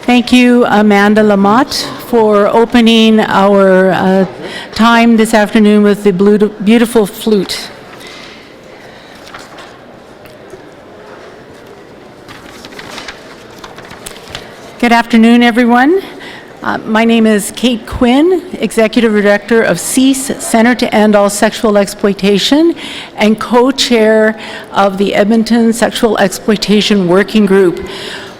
Thank you, Amanda Lamotte, for opening our time this afternoon with the beautiful flute. Good afternoon, everyone. My name is Kate Quinn, Executive Director of CEASE, Center to End All Sexual Exploitation, and co-chair of the Edmonton Sexual Exploitation Working Group.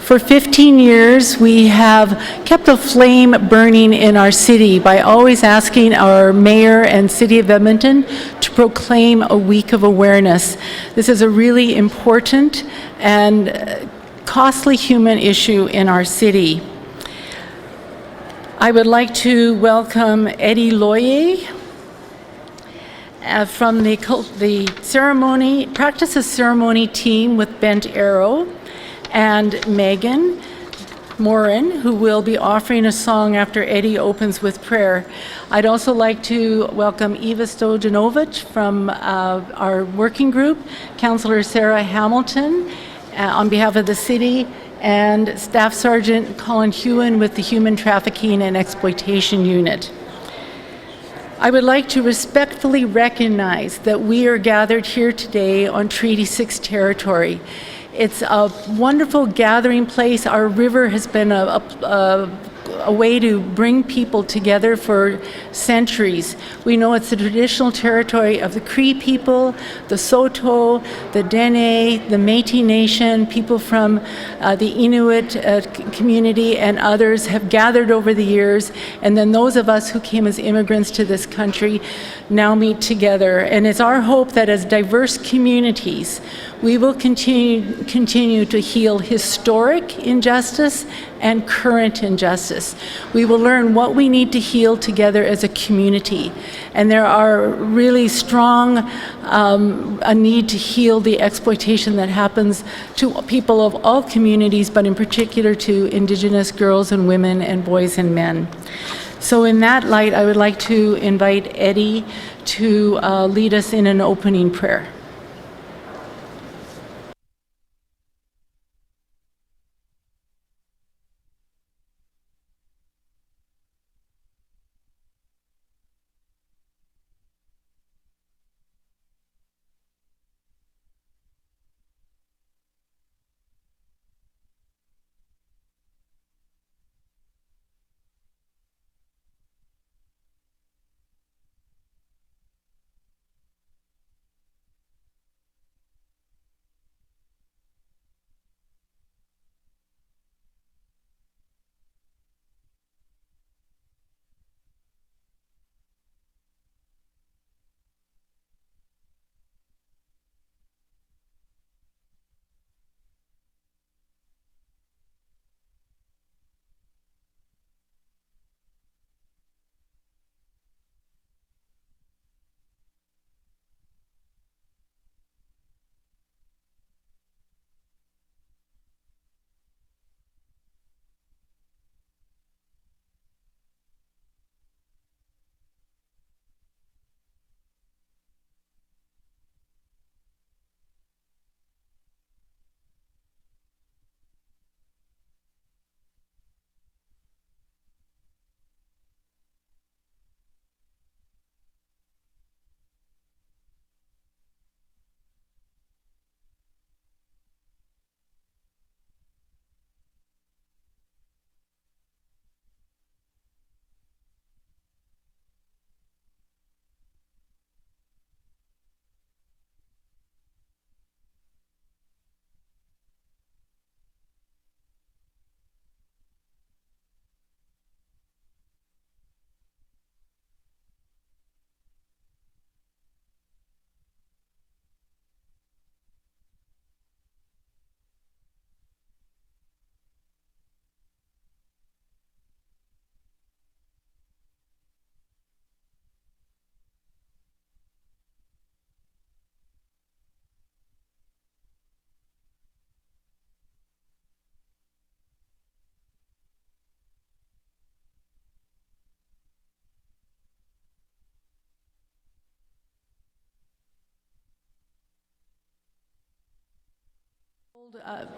For 15 years, we have kept a flame burning in our city by always asking our mayor and city of Edmonton to proclaim a week of awareness. This is a really important and costly human issue in our city. I would like to welcome Eddie Loyer from the Practices Ceremony team with Bent Arrow, and Megan Morin, who will be offering a song after Eddie opens with prayer. I'd also like to welcome Eva Stojanovic from our working group, Councillor Sarah Hamilton on behalf of the city, and Staff Sergeant Colin Hewitt with the Human Trafficking and Exploitation Unit. I would like to respectfully recognize that we are gathered here today on Treaty 6 territory. It's a wonderful gathering place. Our river has been a way to bring people together for centuries. We know it's the traditional territory of the Cree people, the Saulteaux, the Dene, the Métis Nation, people from the Inuit community and others have gathered over the years, and then those of us who came as immigrants to this country now meet together. And it's our hope that as diverse communities, we will continue to heal historic injustice and current injustice. We will learn what we need to heal together as a community. And there are really strong a need to heal the exploitation that happens to people of all communities, but in particular to Indigenous girls and women and boys and men. So in that light, I would like to invite Eddie to lead us in an opening prayer.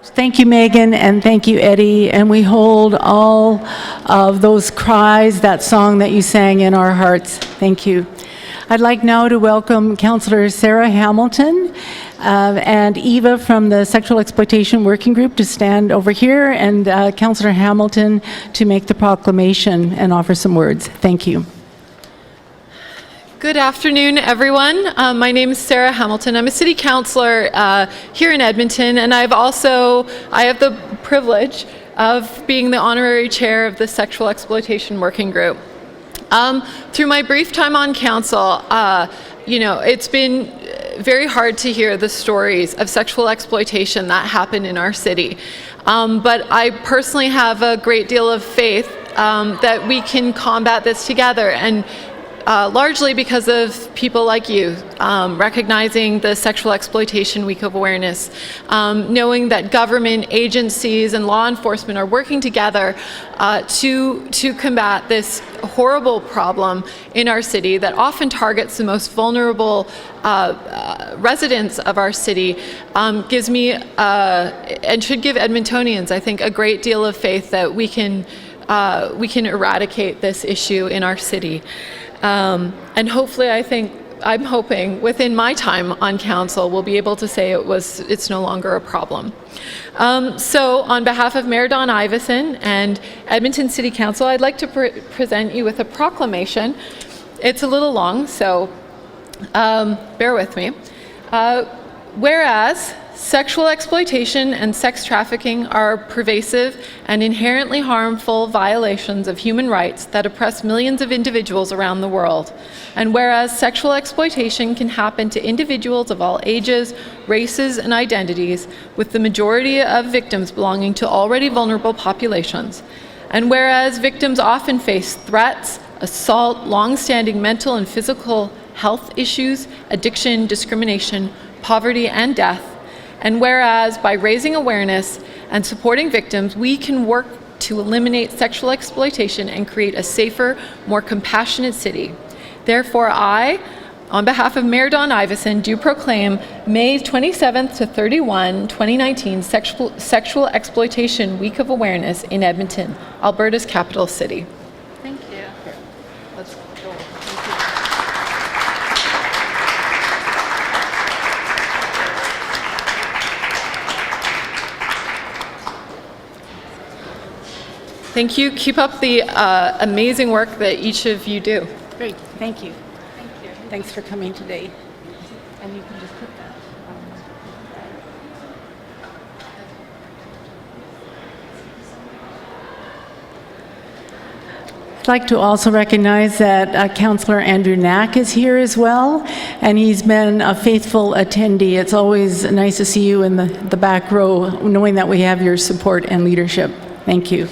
Thank you, Megan, and thank you, Eddie. And we hold all of those cries, that song that you sang, in our hearts. Thank you. I'd like now to welcome Councillor Sarah Hamilton and Eva from the Sexual Exploitation Working Group to stand over here, and Councillor Hamilton to make the proclamation and offer some words. Thank you. Good afternoon, everyone. My name is Sarah Hamilton. I'm a city councillor here in Edmonton, and I have the privilege of being the honorary chair of the Sexual Exploitation Working Group. Through my brief time on council, it's been very hard to hear the stories of sexual exploitation that happen in our city. But I personally have a great deal of faith that we can combat this together, and largely because of people like you recognizing the Sexual Exploitation Week of Awareness, knowing that government agencies and law enforcement are working together to combat this horrible problem in our city that often targets the most vulnerable residents of our city, gives me and should give Edmontonians, I think, a great deal of faith that we can eradicate this issue in our city. And hopefully, I'm hoping within my time on council, we'll be able to say it's no longer a problem. So on behalf of Mayor Don Iveson and Edmonton City Council, I'd like to present you with a proclamation. It's a little long, so bear with me. Whereas sexual exploitation and sex trafficking are pervasive and inherently harmful violations of human rights that oppress millions of individuals around the world. And whereas sexual exploitation can happen to individuals of all ages, races, and identities, with the majority of victims belonging to already vulnerable populations. And whereas victims often face threats, assault, long-standing mental and physical health issues, addiction, discrimination, poverty, and death. And whereas by raising awareness and supporting victims, we can work to eliminate sexual exploitation and create a safer, more compassionate city. Therefore, I, on behalf of Mayor Don Iveson, do proclaim May 27th to 31, 2019 Sexual Exploitation Week of Awareness in Edmonton, Alberta's capital city. Thank you. Let's go. Thank you. Keep up the amazing work that each of you do. Great. Thank you. Thank you. Thanks for coming today. And you can just put that. I'd like to also recognize that Councillor Andrew Knack is here as well, and he's been a faithful attendee. It's always nice to see you in the back row, knowing that we have your support and leadership. Thank you.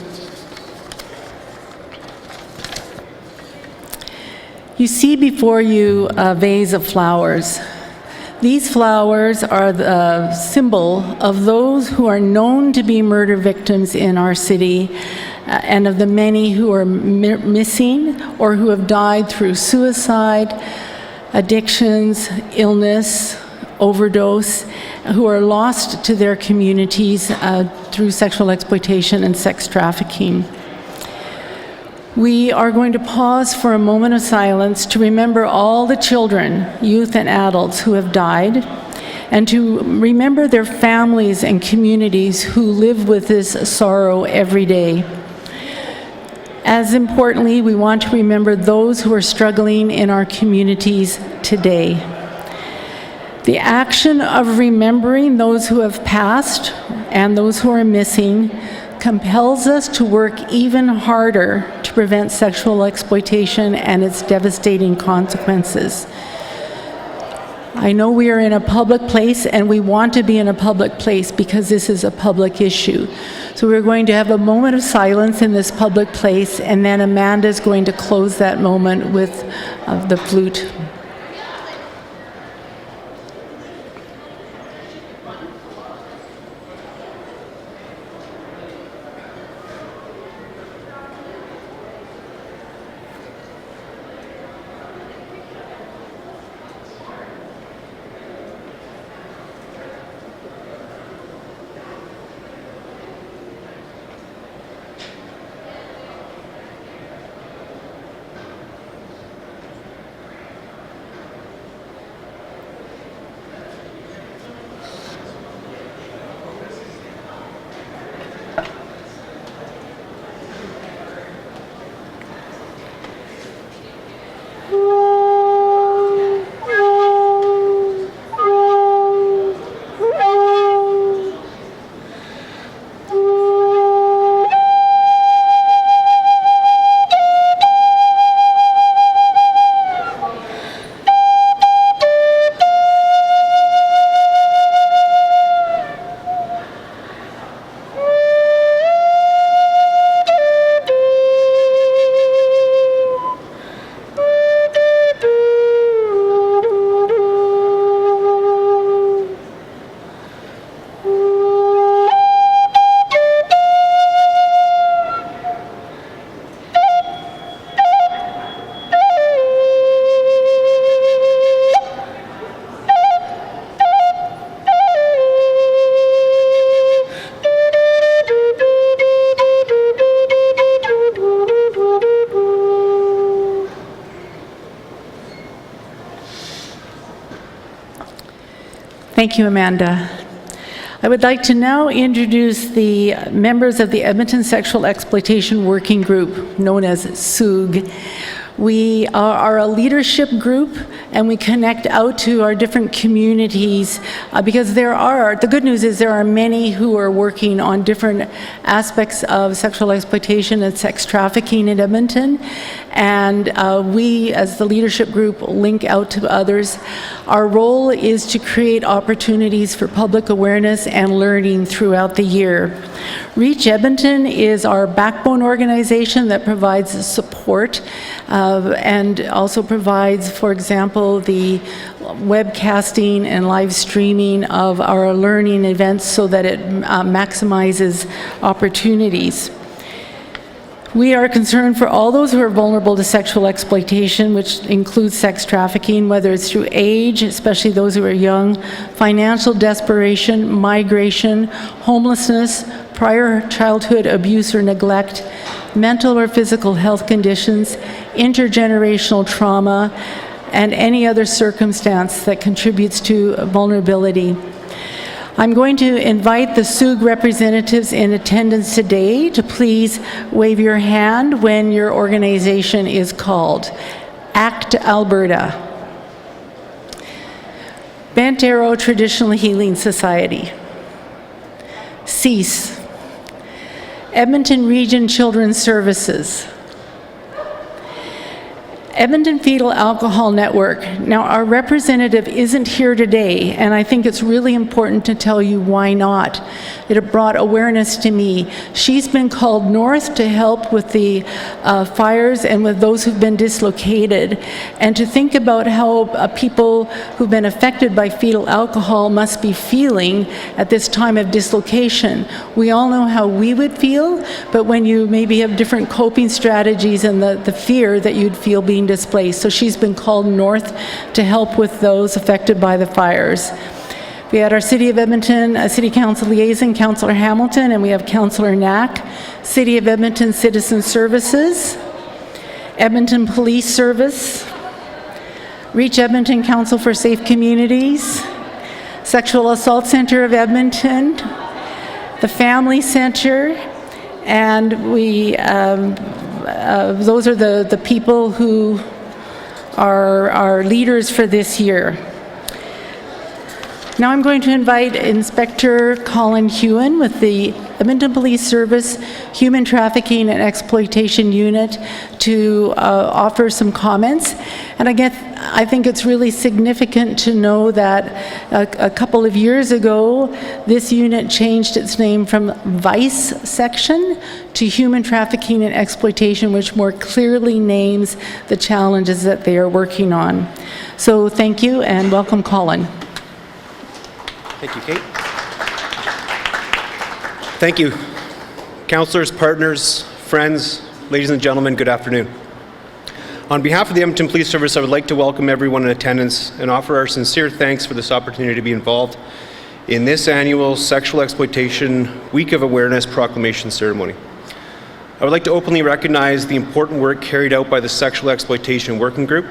You see before you a vase of flowers. These flowers are the symbol of those who are known to be murder victims in our city, and of the many who are missing or who have died through suicide, addictions, illness, overdose, who are lost to their communities through sexual exploitation and sex trafficking. We are going to pause for a moment of silence to remember all the children, youth, and adults who have died, and to remember their families and communities who live with this sorrow every day. As importantly, we want to remember those who are struggling in our communities today. The action of remembering those who have passed and those who are missing compels us to work even harder to prevent sexual exploitation and its devastating consequences. I know we are in a public place, and we want to be in a public place because this is a public issue. So we're going to have a moment of silence in this public place, and then Amanda is going to close that moment with the flute. Thank you, Amanda. I would like to now introduce the members of the Edmonton Sexual Exploitation Working Group, known as SEWG. We are a leadership group, and we connect out to our different communities because the good news is there are many who are working on different aspects of sexual exploitation and sex trafficking in Edmonton. And we, as the leadership group, link out to others. Our role is to create opportunities for public awareness and learning throughout the year. Reach Edmonton is our backbone organization that provides support and also provides, for example, the webcasting and live streaming of our learning events so that it maximizes opportunities. We are concerned for all those who are vulnerable to sexual exploitation, which includes sex trafficking, whether it's through age, especially those who are young, financial desperation, migration, homelessness, prior childhood abuse or neglect, mental or physical health conditions, intergenerational trauma, and any other circumstance that contributes to vulnerability. I'm going to invite the SEWG representatives in attendance today to please wave your hand when your organization is called. ACT Alberta. Bent Arrow Traditional Healing Society. CEASE. Edmonton Region Children's Services. Edmonton Fetal Alcohol Network. Now, our representative isn't here today, and I think it's really important to tell you why not. It brought awareness to me. She's been called north to help with the fires and with those who've been dislocated, and to think about how people who've been affected by fetal alcohol must be feeling at this time of dislocation. We all know how we would feel, but when you maybe have different coping strategies and the fear that you'd feel being displaced. So she's been called north to help with those affected by the fires. We had our City of Edmonton City Council liaison, Councillor Hamilton, and we have Councillor Knack. City of Edmonton Citizen Services, Edmonton Police Service, Reach Edmonton Council for Safe Communities, Sexual Assault Centre of Edmonton, the Family Centre, and we those are the people who are our leaders for this year. Now I'm going to invite Inspector Colin Hewitt with the Edmonton Police Service Human Trafficking and Exploitation Unit to offer some comments. And I think it's really significant to know that a couple of years ago, this unit changed its name from Vice Section to Human Trafficking and Exploitation, which more clearly names the challenges that they are working on. So thank you, and welcome, Colin. Thank you, Kate. Thank you. Councillors, partners, friends, ladies and gentlemen, good afternoon. On behalf of the Edmonton Police Service, I would like to welcome everyone in attendance and offer our sincere thanks for this opportunity to be involved in this annual Sexual Exploitation Week of Awareness Proclamation ceremony. I would like to openly recognize the important work carried out by the Sexual Exploitation Working Group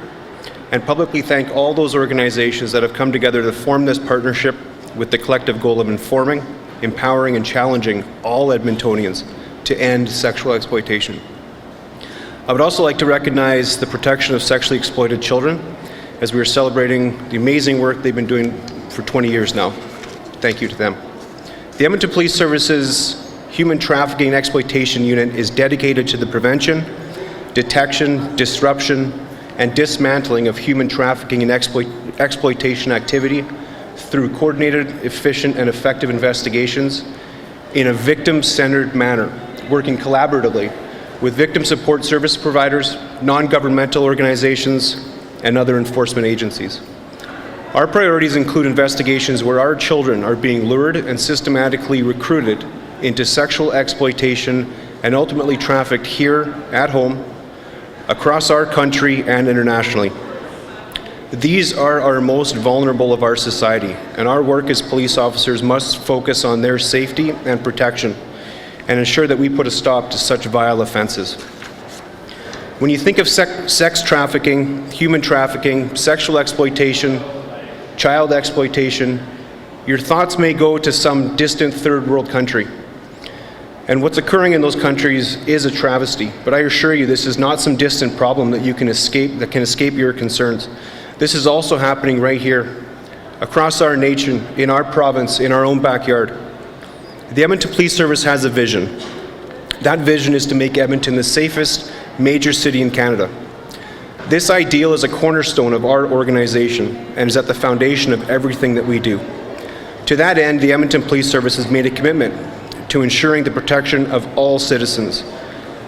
and publicly thank all those organizations that have come together to form this partnership with the collective goal of informing, empowering, and challenging all Edmontonians to end sexual exploitation. I would also like to recognize the protection of sexually exploited children as we are celebrating the amazing work they've been doing for 20 years now. Thank you to them. The Edmonton Police Service's Human Trafficking and Exploitation Unit is dedicated to the prevention, detection, disruption, and dismantling of human trafficking and exploitation activity through coordinated, efficient, and effective investigations in a victim-centered manner, working collaboratively with victim support service providers, non-governmental organizations, and other enforcement agencies. Our priorities include investigations where our children are being lured and systematically recruited into sexual exploitation and ultimately trafficked here at home, across our country, and internationally. These are our most vulnerable of our society, and our work as police officers must focus on their safety and protection and ensure that we put a stop to such vile offenses. When you think of sex trafficking, human trafficking, sexual exploitation, child exploitation, your thoughts may go to some distant third world country. And what's occurring in those countries is a travesty, but I assure you this is not some distant problem that can escape your concerns. This is also happening right here, across our nation, in our province, in our own backyard. The Edmonton Police Service has a vision. That vision is to make Edmonton the safest major city in Canada. This ideal is a cornerstone of our organization and is at the foundation of everything that we do. To that end, the Edmonton Police Service has made a commitment to ensuring the protection of all citizens.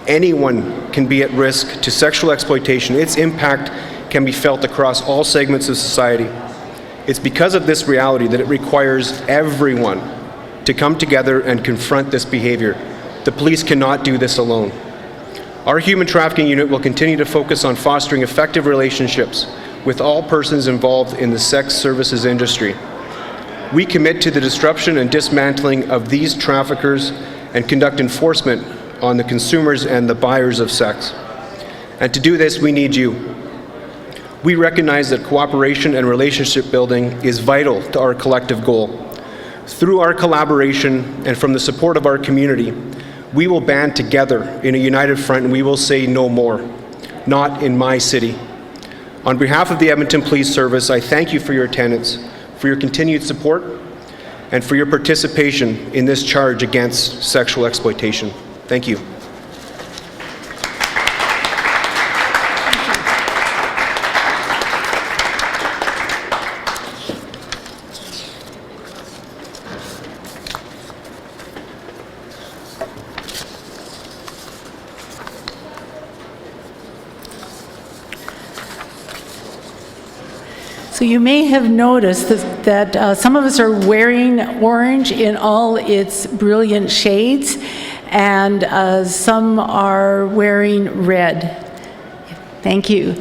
Anyone can be at risk to sexual exploitation. Its impact can be felt across all segments of society. It's because of this reality that it requires everyone to come together and confront this behavior. The police cannot do this alone. Our human trafficking unit will continue to focus on fostering effective relationships with all persons involved in the sex services industry. We commit to the disruption and dismantling of these traffickers and conduct enforcement on the consumers and the buyers of sex. And to do this, we need you. We recognize that cooperation and relationship building is vital to our collective goal. Through our collaboration and from the support of our community, we will band together in a united front and we will say no more. Not in my city. On behalf of the Edmonton Police Service, I thank you for your attendance, for your continued support, and for your participation in this charge against sexual exploitation. Thank you. So you may have noticed that some of us are wearing orange in all its brilliant shades, and some are wearing red. Thank you.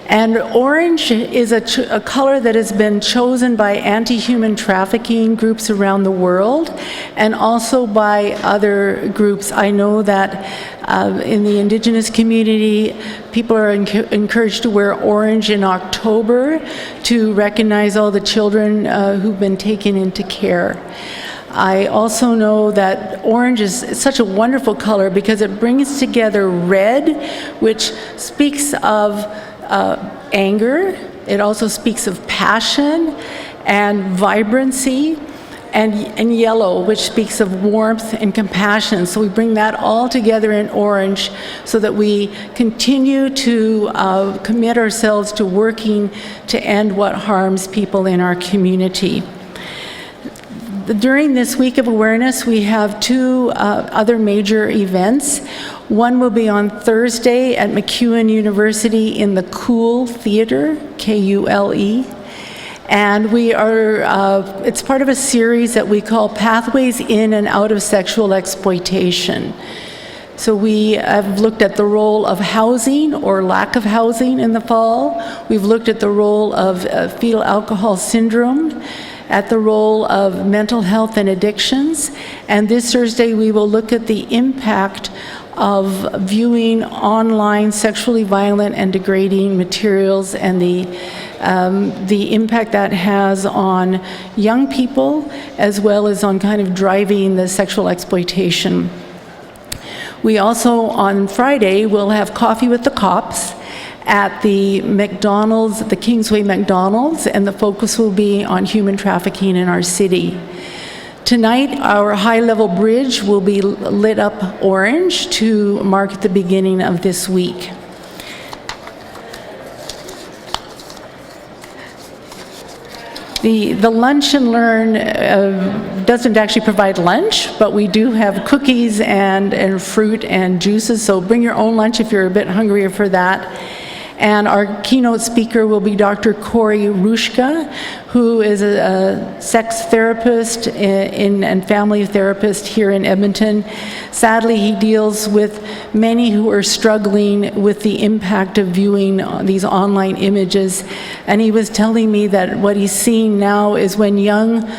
And orange is a color that has been chosen by anti-human trafficking groups around the world, and also by other groups. I know that in the Indigenous community, people are encouraged to wear orange in October to recognize all the children who've been taken into care. I also know that orange is such a wonderful color because it brings together red, which speaks of anger. It also speaks of passion and vibrancy, and yellow, which speaks of warmth and compassion. So we bring that all together in orange so that we continue to commit ourselves to working to end what harms people in our community. During this week of awareness, we have two other major events. One will be on Thursday at MacEwan University in the Cool Theatre, K-U-L-E. And we are, it's part of a series that we call Pathways In and Out of Sexual Exploitation. So we have looked at the role of housing or lack of housing in the fall. We've looked at the role of fetal alcohol syndrome, at the role of mental health and addictions. And this Thursday we will look at the impact of viewing online sexually violent and degrading materials and the impact that has on young people as well as on kind of driving the sexual exploitation. We also on Friday will have Coffee with the Cops at the McDonald's, the Kingsway McDonald's, and the focus will be on human trafficking in our city. Tonight, our high-level bridge will be lit up orange to mark the beginning of this week. The Lunch and Learn doesn't actually provide lunch, but we do have cookies and fruit and juices, so bring your own lunch if you're a bit hungrier for that. And our keynote speaker will be Dr. Corey Rushka, who is a sex therapist and family therapist here in Edmonton. Sadly, he deals with many who are struggling with the impact of viewing these online images. And he was telling me that what he's seeing now is when young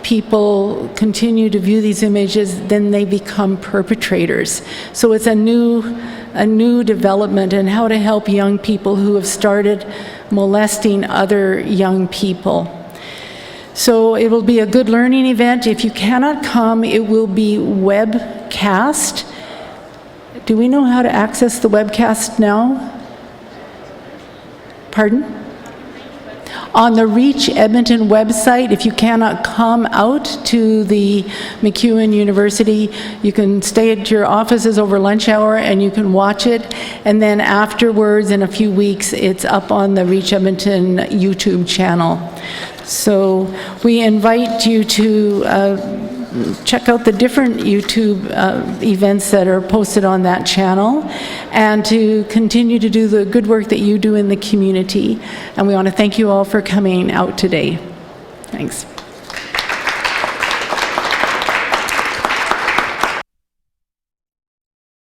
people continue to view these images, then they become perpetrators. So it's a new development in how to help young people who have started molesting other young people. So it will be a good learning event. If you cannot come, it will be webcast. Do we know how to access the webcast now? Pardon? On the Reach Edmonton website, if you cannot come out to the MacEwan University, you can stay at your offices over lunch hour and you can watch it. And then afterwards, in a few weeks, it's up on the Reach Edmonton YouTube channel. So we invite you to check out the different YouTube events that are posted on that channel, and to continue to do the good work that you do in the community. And we want to thank you all for coming out today. Thanks.